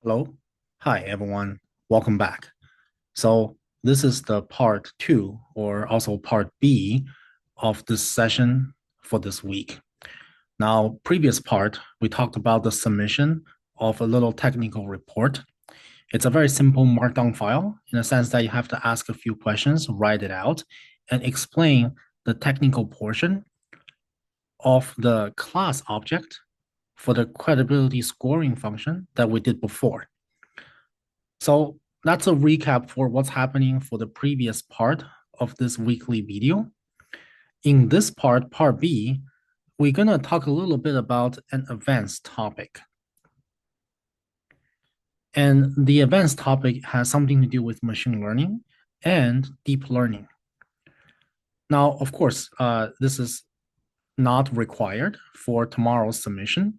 Hello. Hi, everyone. Welcome back. So this is the part two, or also part B of this session for this week. Now, previous part, we talked about the submission of a little technical report. It's a very simple markdown file in the sense that you have to ask a few questions, write it out, and explain the technical portion of the class object for the credibility scoring function that we did before. So that's a recap for what's happening for the previous part of this weekly video. In this part, part B, we're going to talk a little bit about an advanced topic. And the advanced topic has something to do with machine learning and deep learning. Now, of course, this is not required for tomorrow's submission.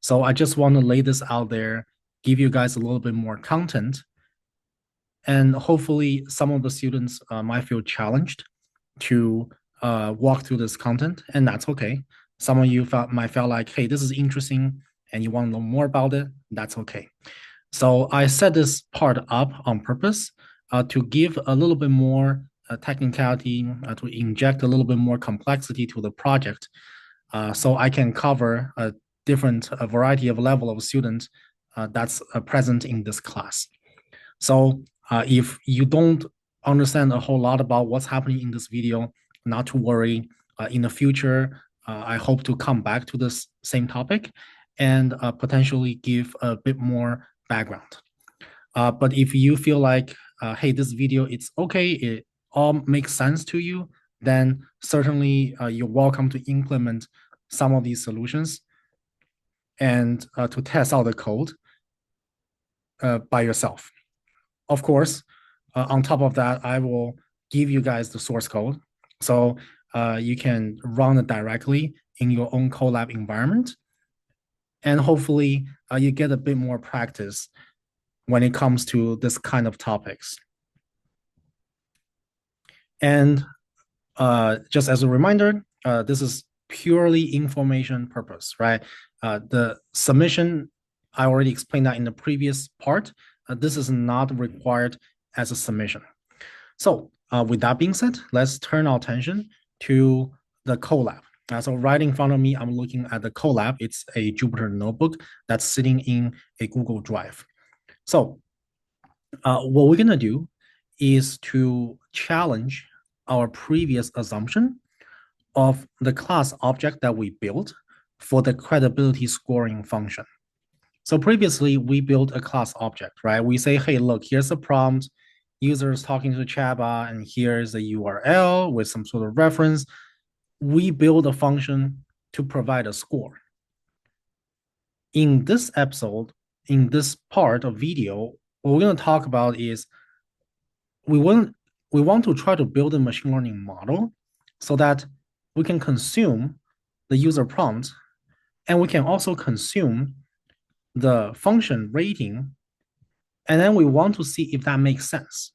So I just want to lay this out there, give you guys a little bit more content. And hopefully some of the students might feel challenged to walk through this content, and that's okay. Some of you might feel like, hey, this is interesting and you want to know more about it. That's okay. So I set this part up on purpose to give a little bit more technicality, to inject a little bit more complexity to the project, so I can cover a variety of level of students that's present in this class. So if you don't understand a whole lot about what's happening in this video, not to worry. In the future, I hope to come back to this same topic and potentially give a bit more background. But if you feel like, hey, this video, it's okay, it all makes sense to you, then certainly you're welcome to implement some of these solutions and to test out the code by yourself. Of course, on top of that, I will give you guys the source code. So you can run it directly in your own Colab environment. And hopefully you get a bit more practice when it comes to this kind of topics. And just as a reminder, this is purely information purpose, right? The submission, I already explained that in the previous part. This is not required as a submission. So with that being said, let's turn our attention to the Colab. So right in front of me, I'm looking at the Colab. It's a Jupyter notebook that's sitting in a Google Drive. So what we're going to do is to challenge our previous assumption of the class object that we built for the credibility scoring function. So previously, we built a class object, right? We say, hey, look, here's a prompt. User is talking to the chatbot, and here's a URL with some sort of reference. We build a function to provide a score. In this episode, in this part of video, what we're going to talk about is we want to try to build a machine learning model so that we can consume the user prompt, and we can also consume the function rating, and then we want to see if that makes sense,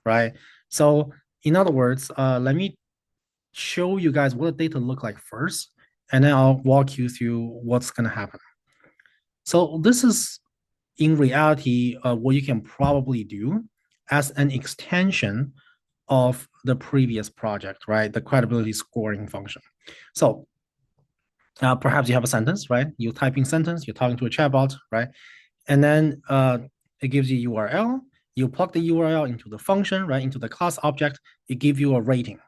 right? So in other words, let me show you guys what the data look like first, and then I'll walk you through what's going to happen. So this is in reality what you can probably do as an extension of the previous project, right? The credibility scoring function. So perhaps you have a sentence, right? You type in sentence, you're talking to a chatbot, right? And then it gives you URL. You plug the URL into the function, right? Into the class object. It gives you a rating.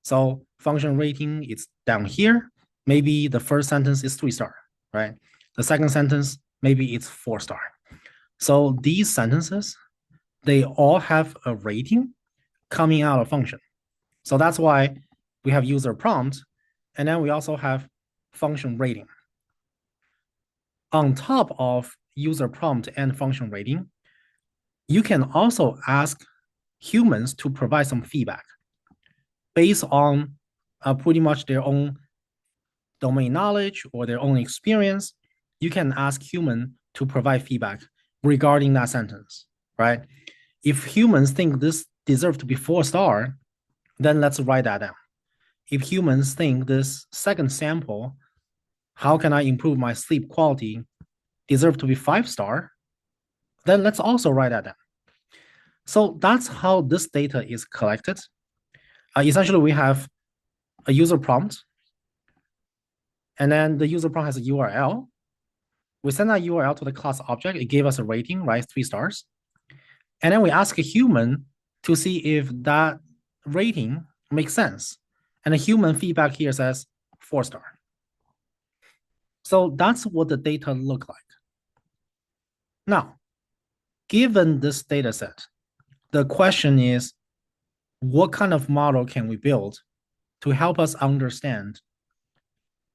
So function rating is down here. Maybe the first sentence is 3-star, right? The second sentence, maybe it's 4-star. So these sentences, they all have a rating coming out of function. So that's why we have user prompt, and then we also have function rating. On top of user prompt and function rating, you can also ask humans to provide some feedback based on pretty much their own domain knowledge or their own experience. You can ask human to provide feedback regarding that sentence, right? If humans think this deserves to be 4-star, then let's write that down. If humans think this second sample, how can I improve my sleep quality, deserve to be 5-star, Then let's also write that down. So that's how this data is collected. Essentially, we have a user prompt, and then the user prompt has a URL. We send that URL to the class object. It gave us a rating, right? 3 stars. And then we ask a human to see if that rating makes sense. And the human feedback here says 4 star. So that's what the data look like. Now, given this data set, the question is, what kind of model can we build to help us understand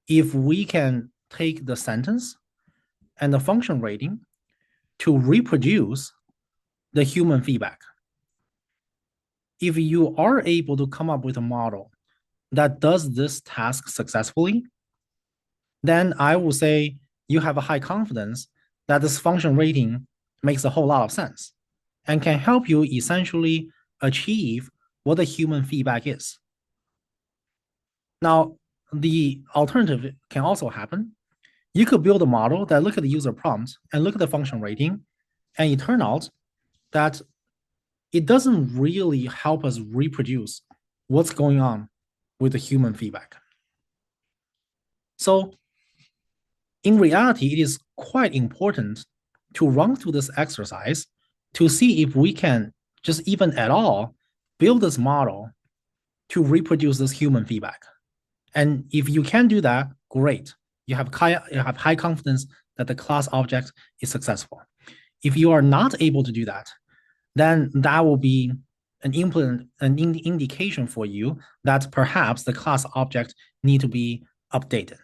if we can take the sentence and the function rating to reproduce the human feedback? If you are able to come up with a model that does this task successfully, then I will say you have a high confidence that this function rating makes a whole lot of sense and can help you essentially achieve what the human feedback is. Now, the alternative can also happen. You could build a model that look at the user prompt and look at the function rating, and it turns out that it doesn't really help us reproduce what's going on with the human feedback. So in reality, it is quite important to run through this exercise to see if we can just even at all build this model to reproduce this human feedback. And if you can do that, great. You have high confidence that the class object is successful. If you are not able to do that, then that will be an indication for you that perhaps the class object need to be updated.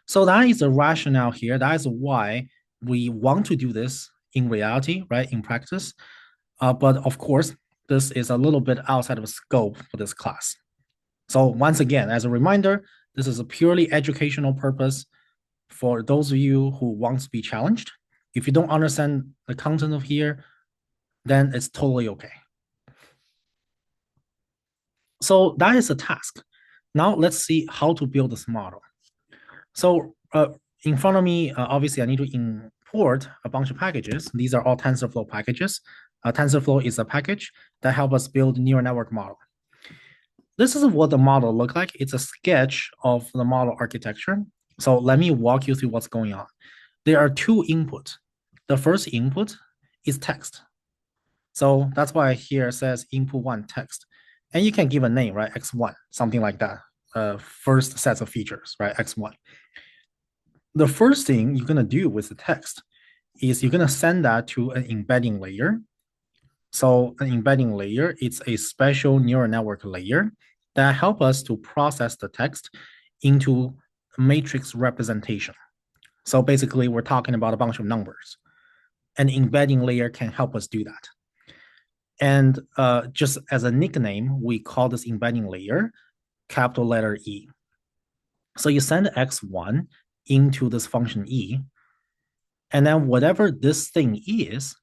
So that is the rationale here. That is why we want to do this in reality, right, in practice. But of course, this is a little bit outside of scope for this class. So once again, as a reminder, this is a purely educational purpose for those of you who want to be challenged. If you don't understand the content of here, then it's totally okay. So that is a task. Now let's see how to build this model. So in front of me, obviously I need to import a bunch of packages. These are all TensorFlow packages. TensorFlow is a package that helps us build neural network model. This is what the model looks like. It's a sketch of the model architecture. So let me walk you through what's going on. There are 2 inputs. The first input is text. So that's why here it says input 1 text. And you can give a name, right? X1, something like that. First sets of features, right? X1. The first thing you're going to do with the text is you're going to send that to an embedding layer. So an embedding layer, it's a special neural network layer that help us to process the text into matrix representation. So basically, we're talking about a bunch of numbers. An embedding layer can help us do that. And just as a nickname, we call this embedding layer capital letter E. So you send X1 into this function E, and then whatever this thing is,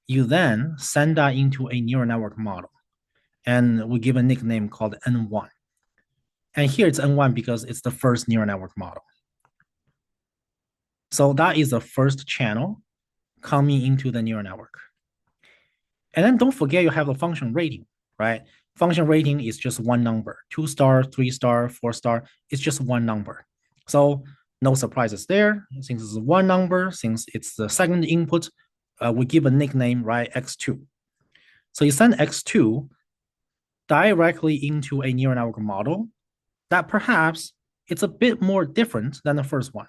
you then send that into a neural network model. And we give a nickname called N1. And here it's N1 because it's the first neural network model. So that is the first channel coming into the neural network. And then don't forget you have a function rating, right? Function rating is just one number, 2 star, 3 star, 4 star. It's just one number. So no surprises there. Since it's one number, since it's the second input, we give a nickname, right? X2. So you send X2 directly into a neural network model that perhaps it's a bit more different than the first one.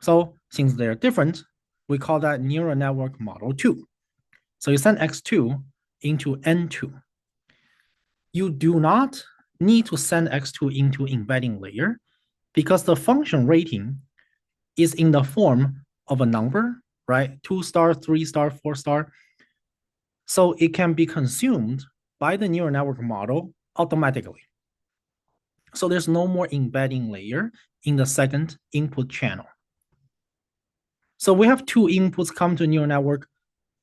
So since they're different, we call that neural network model 2. So you send X2 into N2. You do not need to send X2 into embedding layer because the function rating is in the form of a number, right? 2 star, 3 star, 4 star. So it can be consumed by the neural network model automatically. So there's no more embedding layer in the second input channel. So we have 2 inputs come to neural network,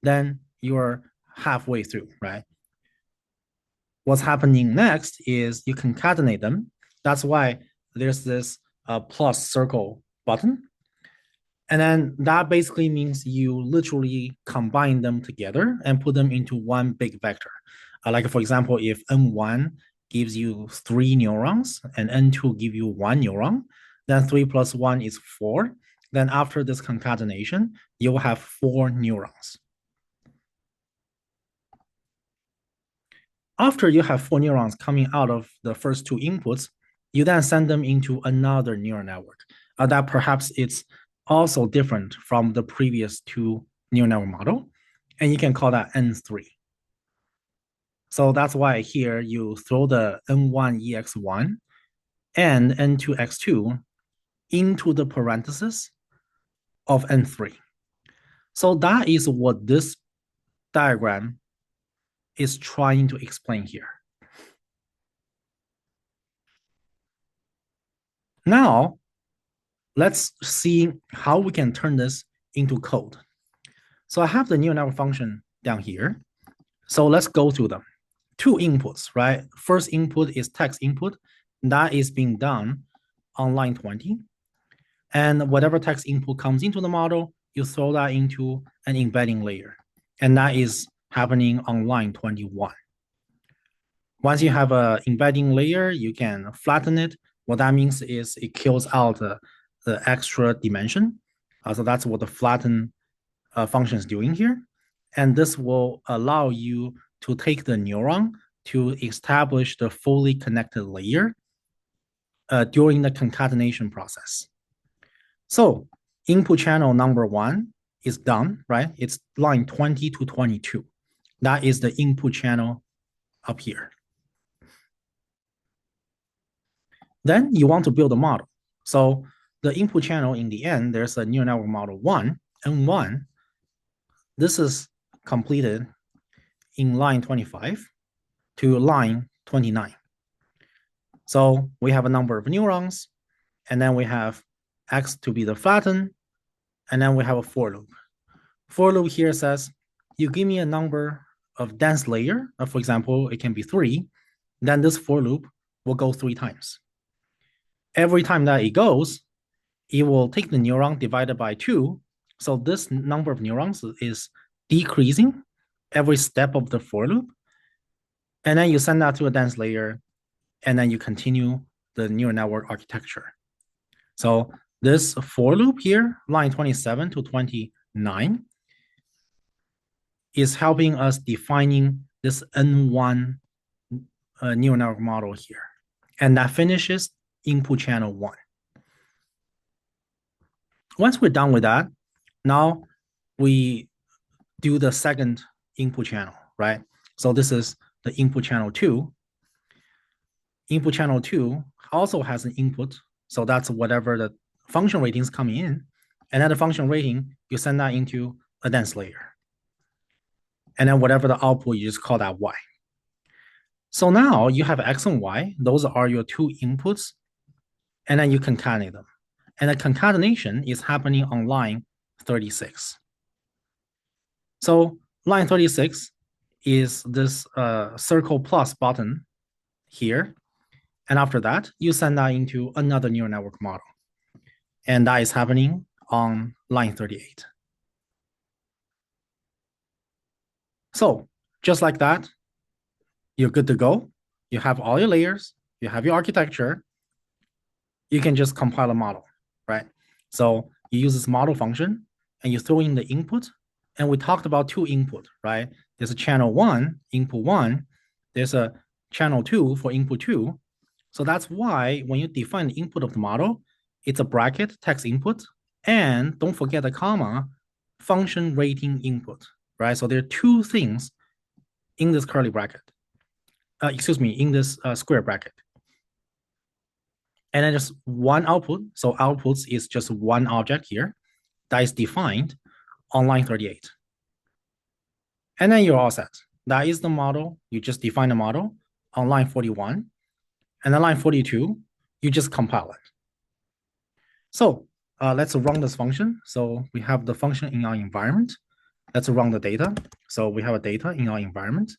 then you're halfway through, right? What's happening next is you concatenate them. That's why there's this plus circle button. And then that basically means you literally combine them together and put them into one big vector. Like for example, if N1 gives you 3 neurons and N2 give you 1 neuron, then 3 plus 1 is 4. Then after this concatenation, you will have 4 neurons. After you have 4 neurons coming out of the first 2 inputs, you then send them into another neural network that perhaps it's also different from the previous 2 neural network model, and you can call that N3. So that's why here you throw the N1EX1 and N2X2 into the parenthesis of N3. So that is what this diagram is trying to explain here. Now, let's see how we can turn this into code. So I have the neural network function down here. So let's go through them. 2 inputs, right? First input is text input. That is being done on line 20. And whatever text input comes into the model, you throw that into an embedding layer. And that is happening on line 21. Once you have an embedding layer, you can flatten it. What that means is it kills out the extra dimension. So that's what the flatten function is doing here. And this will allow you to take the neuron to establish the fully connected layer during the concatenation process. So input channel number 1 is done, right? It's line 20 to 22. That is the input channel up here. Then you want to build a model. So the input channel in the end, there's a neural network model 1, N1. This is completed in line 25 to line 29. So we have a number of neurons, and then we have X to be the flatten, and then we have a for loop. For loop here says, you give me a number of dense layer, for example, it can be 3, then this for loop will go 3 times. Every time that it goes, it will take the neuron divided by 2. So this number of neurons is decreasing every step of the for loop. And then you send that to a dense layer, and then you continue the neural network architecture. So this for loop here, line 27 to 29, is helping us defining this N1 neural network model here. And that finishes input channel 1. Once we're done with that, now we do the second input channel, right? So this is the input channel 2. Input channel 2 also has an input. So that's whatever the function ratings coming in. And then the function rating, you send that into a dense layer. And then whatever the output, you just call that Y. So now you have X and Y. Those are your 2 inputs. And then you concatenate them. And the concatenation is happening on line 36. So line 36 is this circle plus button here. And after that, you send that into another neural network model. And that is happening on line 38. So just like that, you're good to go. You have all your layers. You have your architecture. You can just compile a model, right? So you use this model function and you throw in the input. And we talked about 2 input, right? There's a channel 1, input 1. There's a channel 2 for input 2. So that's why when you define the input of the model, it's a bracket, text input, and don't forget the comma, function rating input, right? So there are 2 things in this curly bracket. In this square bracket. And then just 1 output. So outputs is just 1 object here that is defined on line 38. And then you're all set. That is the model. You just define the model on line 41. And then line 42, you just compile it. So let's run this function. So we have the function in our environment. Let's run the data. So we have a data in our environment.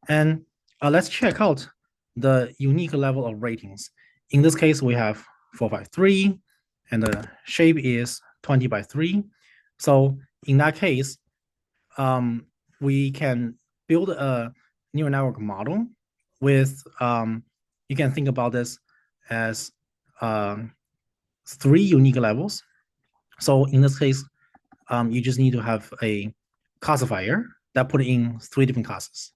And let's check out the unique level of ratings. In this case, we have 453, and the shape is 20 by 3. So in that case, we can build a neural network model with, you can think about this as 3 unique levels. So in this case, you just need to have a classifier that put in 3 different classes.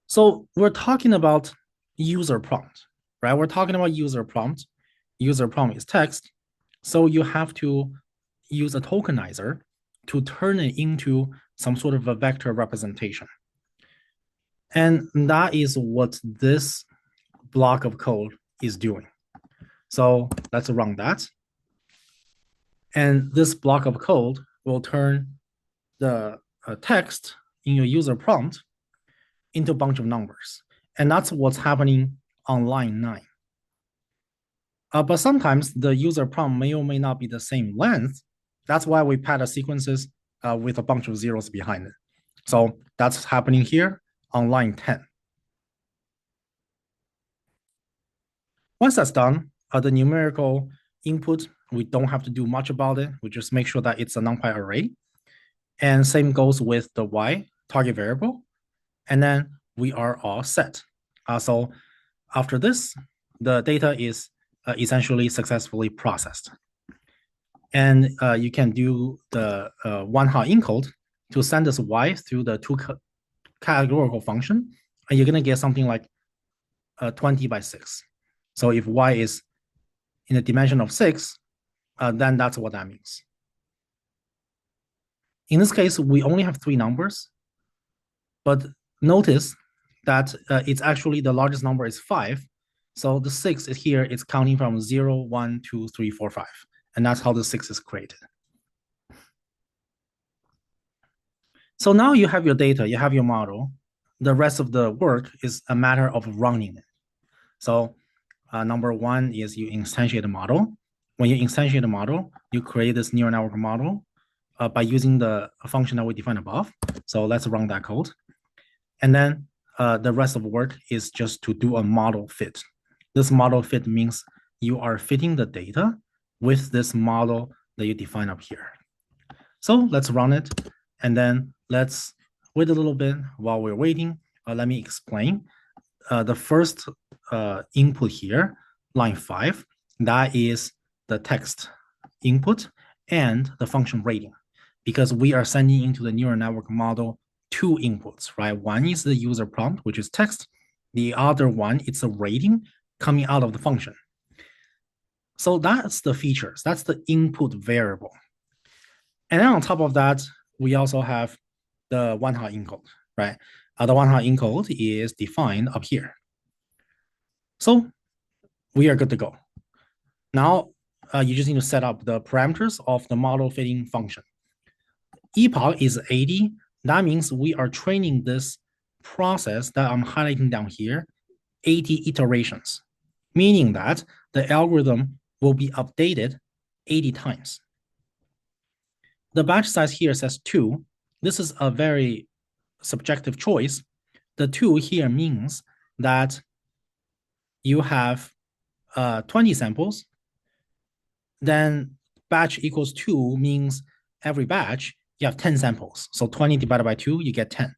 So we're talking about user prompt, right? We're talking about user prompt. User prompt is text. So you have to use a tokenizer to turn it into some sort of a vector representation. And that is what this block of code is doing. So let's run that. And this block of code will turn the text in your user prompt into a bunch of numbers. And that's what's happening on line 9. But sometimes the user prompt may or may not be the same length. That's why we pad the sequences with a bunch of zeros behind it. So that's happening here on line 10. Once that's done, the numerical input, we don't have to do much about it. We just make sure that it's a NumPy array. And same goes with the y target variable. And then we are all set. So after this, the data is essentially successfully processed. And you can do the one-hot encode to send this y through the 2 categorical function, and you're going to get something like 20 by 6. So if y is in the dimension of 6, then that's what that means. In this case, we only have 3 numbers, but notice that it's actually the largest number is 5. So the 6 is here, it's counting from 0, 1, 2, 3, 4, 5. And that's how the 6 is created. So now you have your data, you have your model. The rest of the work is a matter of running it. So number 1 is you instantiate a model. When you instantiate a model, you create this neural network model by using the function that we defined above. So let's run that code. And then the rest of the work is just to do a model fit. This model fit means you are fitting the data with this model that you define up here. So let's run it. And then let's wait a little bit. While we're waiting, let me explain. The first input here, line 5, that is the text input and the function rating, because we are sending into the neural network model 2 inputs, right? One is the user prompt, which is text. The other one, it's a rating coming out of the function. So that's the features. That's the input variable. And then on top of that, we also have the one-hot encode, right? The one-hot encode is defined up here. So we are good to go. Now, you just need to set up the parameters of the model fitting function. Epoch is 80. That means we are training this process that I'm highlighting down here 80 iterations, meaning that the algorithm will be updated 80 times. The batch size here says 2. This is a very subjective choice. The 2 here means that you have 20 samples. Then batch equals 2 means every batch you have 10 samples. So 20 divided by 2, you get 10.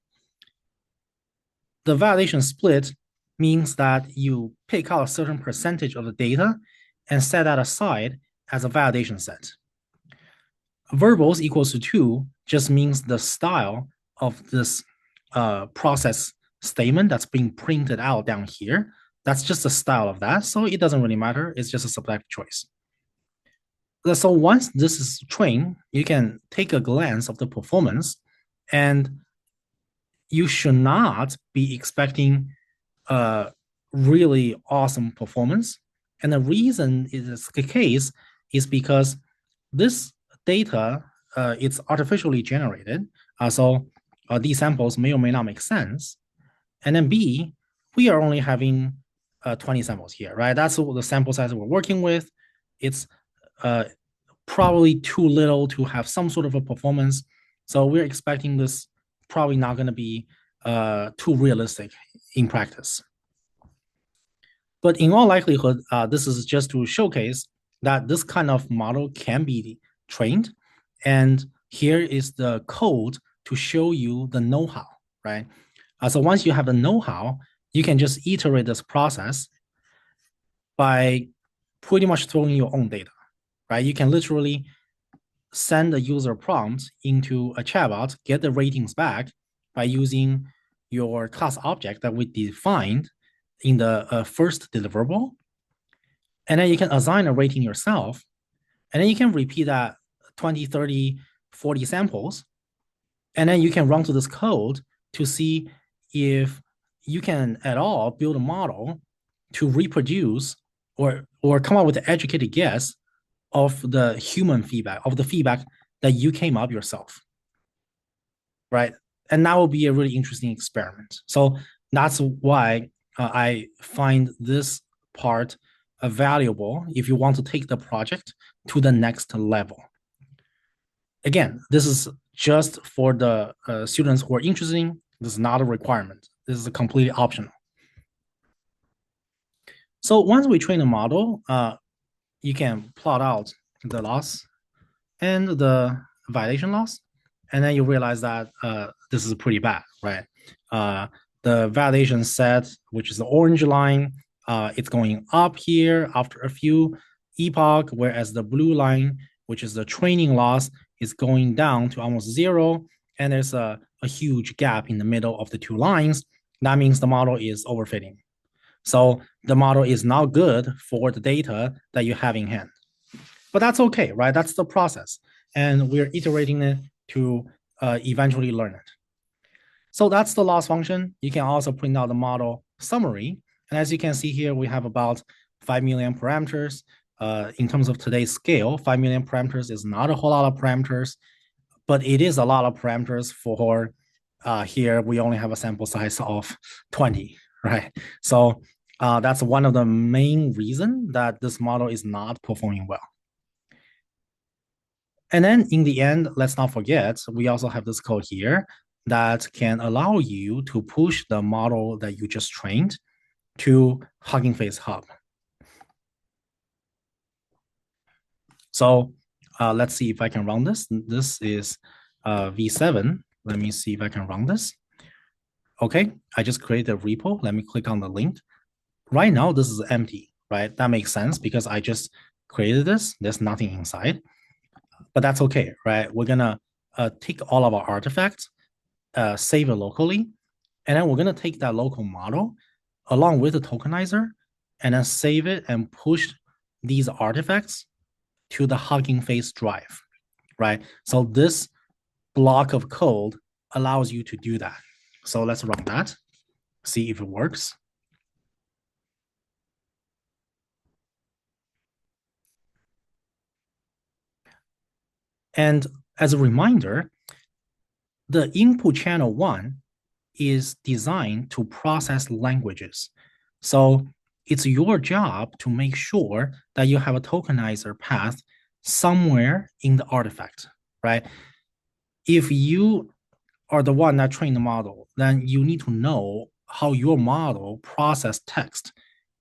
The validation split means that you pick out a certain percentage of the data and set that aside as a validation set. Verbals equals to 2 just means the style of this process statement that's being printed out down here. That's just the style of that. So it doesn't really matter. It's just a subjective choice. So once this is trained, you can take a glance of the performance, and you should not be expecting a really awesome performance. And the reason is the case is because this data, it's artificially generated. So these samples may or may not make sense. And then B, we are only having 20 samples here, right? That's the sample size we're working with. It's probably too little to have some sort of a performance. So we're expecting this probably not going to be too realistic in practice. But in all likelihood, this is just to showcase that this kind of model can be trained. And here is the code to show you the know-how, right? So once you have the know-how, you can just iterate this process by pretty much throwing your own data, right? You can literally send a user prompt into a chatbot, get the ratings back by using your class object that we defined in the first deliverable. And then you can assign a rating yourself. And then you can repeat that 20, 30, 40 samples. And then you can run through this code to see if you can at all build a model to reproduce or come up with an educated guess of the human feedback, of the feedback that you came up yourself, right? And that will be a really interesting experiment. So that's why I find this part valuable if you want to take the project to the next level. Again, this is just for the students who are interested. This is not a requirement. This is completely optional. So once we train a model, you can plot out the loss and the violation loss, and then you realize that this is pretty bad, right? The validation set, which is the orange line, it's going up here after a few epoch, whereas the blue line, which is the training loss, is going down to almost zero, and there's a huge gap in the middle of the two lines. That means the model is overfitting. So the model is not good for the data that you have in hand. But that's okay, right? That's the process. And we're iterating it to eventually learn it. So that's the loss function. You can also print out the model summary. And as you can see here, we have about 5 million parameters. In terms of today's scale, 5 million parameters is not a whole lot of parameters, but it is a lot of parameters for here we only have a sample size of 20, right? So that's one of the main reasons that this model is not performing well. And then in the end, let's not forget, we also have this code here that can allow you to push the model that you just trained to Hugging Face Hub. So let's see if I can run this. This is V7. Let me see if I can run this. Okay, I just created a repo. Let me click on the link. Right now, this is empty, right? That makes sense because I just created this. There's nothing inside, but that's okay, right? We're gonna take all of our artifacts, save it locally, and then we're gonna take that local model along with the tokenizer, and then save it and push these artifacts to the Hugging Face drive, right? So this block of code allows you to do that. So let's run that, see if it works. And as a reminder, the input channel 1 is designed to process languages. So it's your job to make sure that you have a tokenizer path somewhere in the artifact, right? If you are the one that trained the model, then you need to know how your model process text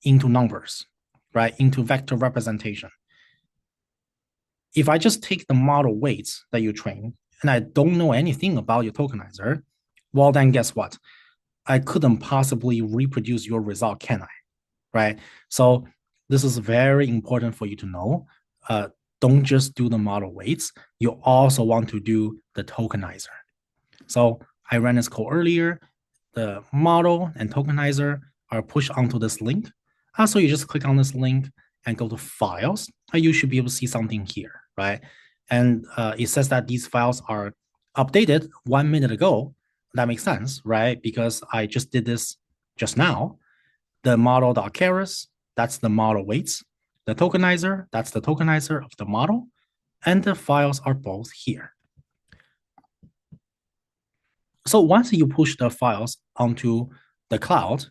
into numbers, right? Into vector representation. If I just take the model weights that you train and I don't know anything about your tokenizer, well, then guess what? I couldn't possibly reproduce your result, can I? Right? So this is very important for you to know. Don't just do the model weights. You also want to do the tokenizer. So I ran this code earlier. The model and tokenizer are pushed onto this link. So you just click on this link and go to files. You should be able to see something here, right? And it says that these files are updated 1 minute ago. That makes sense, right? Because I just did this just now. The model.keras, that's the model weights. The tokenizer, that's the tokenizer of the model. And the files are both here. So once you push the files onto the cloud,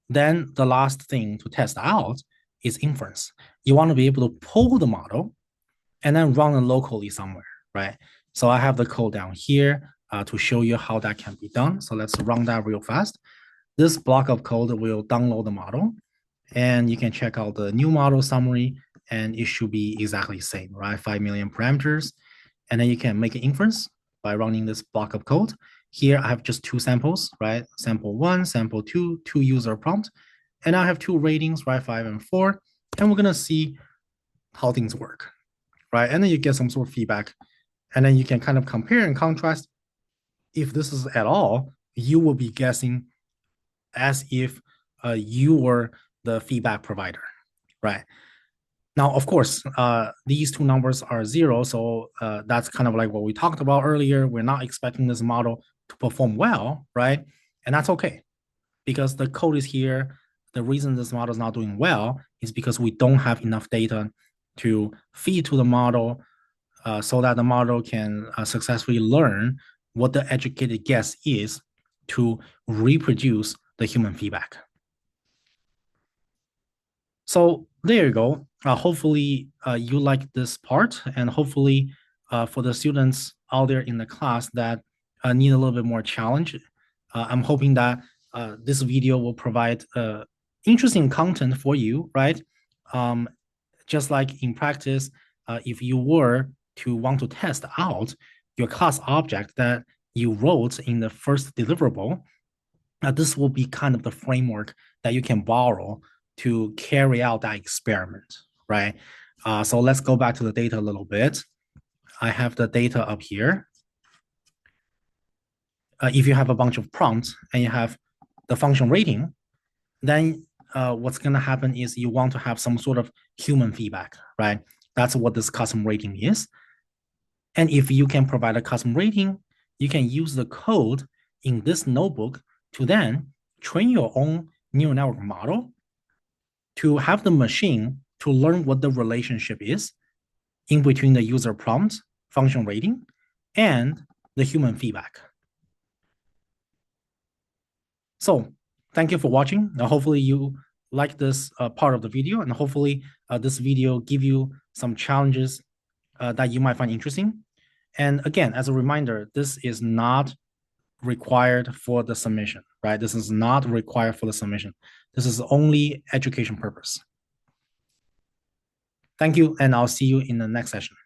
then the last thing to test out is inference. You want to be able to pull the model and then run it locally somewhere, right? So I have the code down here to show you how that can be done. So let's run that real fast. This block of code will download the model, And you can check out the new model summary, and it should be exactly the same, right? 5 million parameters. And then you can make an inference by running this block of code. Here I have just two samples, right? Sample one, sample two user prompt. And I have two ratings, right? 5 and 4. And we're gonna see how things work, right? And then you get some sort of feedback. And then you can kind of compare and contrast. If this is at all, you will be guessing as if you were the feedback provider, right? Now, of course, these two numbers are zero, so that's kind of like what we talked about earlier. We're not expecting this model to perform well, right? And that's okay, because the code is here. The reason this model is not doing well is because we don't have enough data to feed to the model so that the model can successfully learn what the educated guess is to reproduce the human feedback. So there you go. Hopefully you like this part, and hopefully for the students out there in the class that need a little bit more challenge, I'm hoping that this video will provide interesting content for you, right? Just like in practice, if you were to want to test out your class object that you wrote in the first deliverable, this will be kind of the framework that you can borrow to carry out that experiment, right? So let's go back to the data a little bit. I have the data up here. If you have a bunch of prompts and you have the function rating, then what's going to happen is you want to have some sort of human feedback, right? That's what this custom rating is. And if you can provide a custom rating, you can use the code in this notebook to then train your own neural network model to have the machine to learn what the relationship is in between the user prompt, function rating, and the human feedback. So thank you for watching. Hopefully you like this part of the video, and hopefully this video give you some challenges that you might find interesting. And again, as a reminder, this is not required for the submission, right? This is not required for the submission. This is only education purpose. Thank you, and I'll see you in the next session.